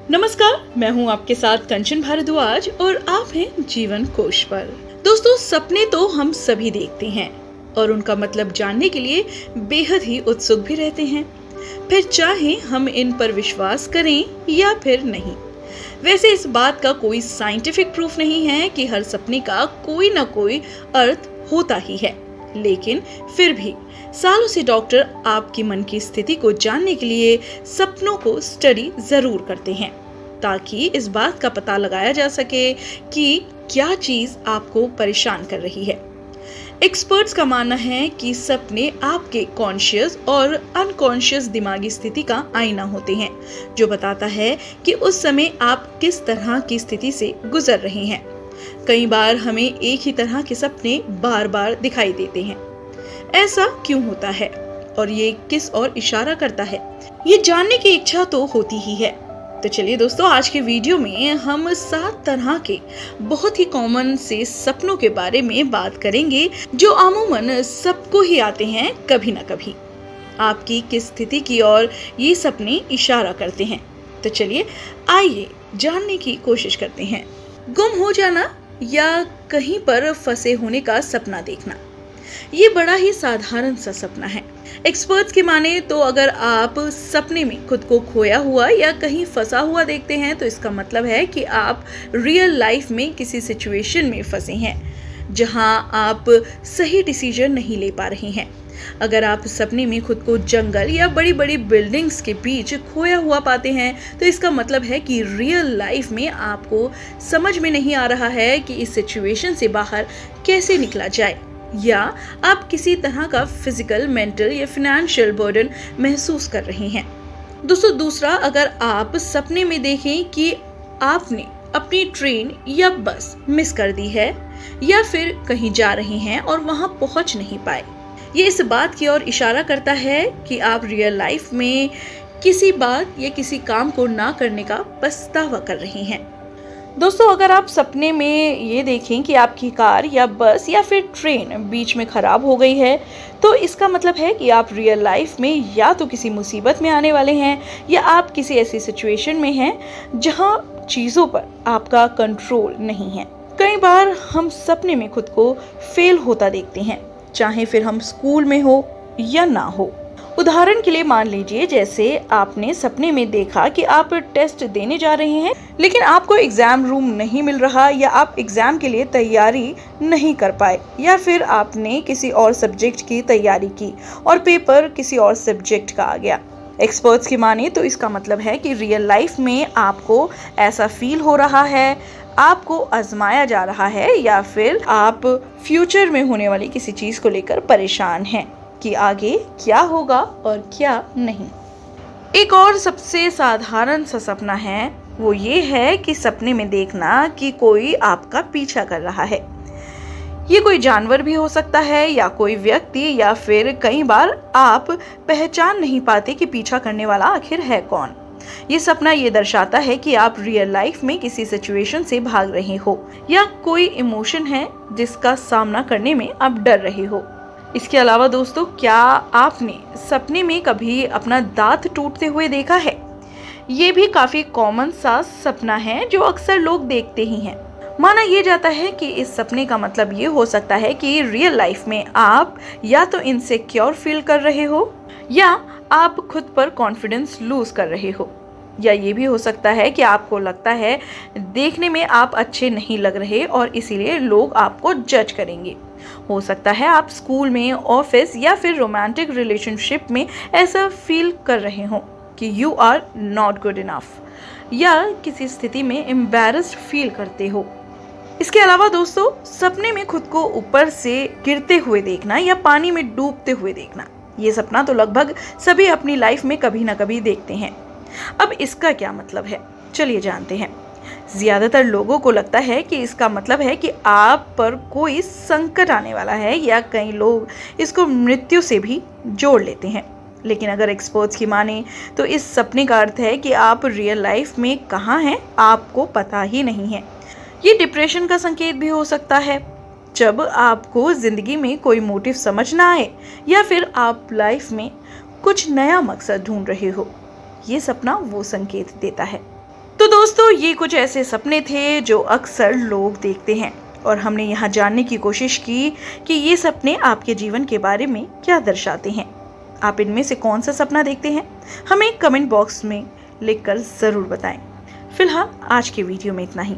नमस्कार, मैं हूं आपके साथ कंचन भारद्वाज और आप हैं जीवन कोश पर। दोस्तों, सपने तो हम सभी देखते हैं और उनका मतलब जानने के लिए बेहद ही उत्सुक भी रहते हैं, फिर चाहे हम इन पर विश्वास करें या फिर नहीं। वैसे इस बात का कोई साइंटिफिक प्रूफ नहीं है कि हर सपने का कोई ना कोई अर्थ होता ही है, लेकिन फिर भी सालों से डॉक्टर आपकी मन की स्थिति को जानने के लिए सपनों को स्टडी जरूर करते हैं, ताकि इस बात का पता लगाया जा सके कि क्या चीज आपको परेशान कर रही है। एक्सपर्ट्स का मानना है कि सपने आपके कॉन्शियस और अनकॉन्शियस दिमागी स्थिति का आईना होते हैं, जो बताता है कि उस समय आप किस तरह की स्थिति से गुजर रहे हैं। कई बार हमें एक ही तरह के सपने बार बार दिखाई देते हैं। ऐसा क्यों होता है और ये किस ओर इशारा करता है, ये जानने की इच्छा तो होती ही है। तो चलिए दोस्तों, आज के वीडियो में हम 7 तरह के बहुत ही कॉमन से सपनों के बारे में बात करेंगे, जो अमूमन सबको ही आते हैं कभी ना कभी। आपकी किस स्थिति की ओर ये सपने इशारा करते हैं, तो चलिए आइए जानने की कोशिश करते हैं। गुम हो जाना या कहीं पर फंसे होने का सपना देखना, ये बड़ा ही साधारण सा सपना है। एक्सपर्ट्स की माने तो अगर आप सपने में खुद को खोया हुआ या कहीं फंसा हुआ देखते हैं, तो इसका मतलब है कि आप रियल लाइफ में किसी सिचुएशन में फंसे हैं जहां आप सही डिसीजन नहीं ले पा रहे हैं। अगर आप सपने में खुद को जंगल या बड़ी बड़ी बिल्डिंग्स के बीच खोया हुआ पाते हैं, तो इसका मतलब है कि रियल लाइफ में आपको समझ में नहीं आ रहा है कि इस सिचुएशन से बाहर कैसे निकला जाए, या आप किसी तरह का फिजिकल, मेंटल या फाइनेंशियल बर्डन महसूस कर रहे हैं। दोस्तों, दूसरा, अगर आप सपने में देखें कि आपने अपनी ट्रेन या बस मिस कर दी है या फिर कहीं जा रहे हैं और वहां पहुंच नहीं पाए, ये इस बात की ओर इशारा करता है कि आप रियल लाइफ में किसी बात या किसी काम को ना करने का पछतावा कर रहे हैं। दोस्तों, अगर आप सपने में ये देखें कि आपकी कार या बस या फिर ट्रेन बीच में खराब हो गई है, तो इसका मतलब है कि आप रियल लाइफ में या तो किसी मुसीबत में आने वाले हैं या आप किसी ऐसी सिचुएशन में हैं जहां चीज़ों पर आपका कंट्रोल नहीं है। कई बार हम सपने में खुद को फेल होता देखते हैं, चाहे फिर हम स्कूल में हो या ना हो। उदाहरण के लिए मान लीजिए, जैसे आपने सपने में देखा कि आप टेस्ट देने जा रहे हैं, लेकिन आपको एग्जाम रूम नहीं मिल रहा, या आप एग्जाम के लिए तैयारी नहीं कर पाए, या फिर आपने किसी और सब्जेक्ट की तैयारी की और पेपर किसी और सब्जेक्ट का आ गया। एक्सपर्ट्स की माने तो इसका मतलब है कि रियल लाइफ में आपको ऐसा फील हो रहा है, आपको आजमाया जा रहा है, या फिर आप फ्यूचर में होने वाली किसी चीज़ को लेकर परेशान हैं कि आगे क्या होगा और क्या नहीं। एक और सबसे साधारण सा सपना है, वो ये है कि सपने में देखना कि कोई आपका पीछा कर रहा है। ये कोई जानवर भी हो सकता है या कोई व्यक्ति, या फिर कई बार आप पहचान नहीं पाते कि पीछा करने वाला आखिर है कौन। ये सपना ये दर्शाता है कि आप रियल लाइफ में किसी सिचुएशन से भाग रहे हो या कोई इमोशन है जिसका सामना करने में आप डर रहे हो। इसके अलावा दोस्तों, क्या आपने सपने में कभी अपना दांत टूटते हुए देखा है? ये भी काफी कॉमन सा सपना है जो अक्सर लोग देखते ही हैं। माना यह जाता है कि इस सपने का मतलब ये हो सकता है कि रियल लाइफ में आप या तो इनसिक्योर फील कर रहे हो, या आप खुद पर कॉन्फिडेंस लूज कर रहे हो, या ये भी हो सकता है कि आपको लगता है देखने में आप अच्छे नहीं लग रहे और इसीलिए लोग आपको जज करेंगे। हो सकता है आप स्कूल में, ऑफिस या फिर रोमांटिक रिलेशनशिप में ऐसा फील कर रहे हो कि you are not good enough, या किसी स्थिति में एम्बैरेस्ड फील करते हो। इसके अलावा दोस्तों, सपने में खुद को ऊपर से गिरते हुए देखना या पानी में डूबते हुए देखना, ये सपना तो लगभग सभी अपनी लाइफ में कभी ना कभी देखते हैं। अब इसका क्या मतलब है, चलिए जानते हैं। ज्यादातर लोगों को लगता है कि इसका मतलब है कि आप पर कोई संकट आने वाला है, या कई लोग इसको मृत्यु से भी जोड़ लेते हैं। लेकिन अगर एक्सपर्ट्स की माने तो इस सपने का अर्थ है कि आप रियल लाइफ में कहाँ हैं आपको पता ही नहीं है। ये डिप्रेशन का संकेत भी हो सकता है, जब आपको जिंदगी में कोई मोटिव समझ ना आए, या फिर आप लाइफ में कुछ नया मकसद ढूंढ रहे हो। ये सपना वो संकेत देता है। तो दोस्तों, ये कुछ ऐसे सपने थे जो अक्सर लोग देखते हैं और हमने यहाँ जानने की कोशिश की कि ये सपने आपके जीवन के बारे में क्या दर्शाते हैं। आप इनमें से कौन सा सपना देखते हैं, हमें कमेंट बॉक्स में लिखकर ज़रूर बताएं। फिलहाल आज के वीडियो में इतना ही।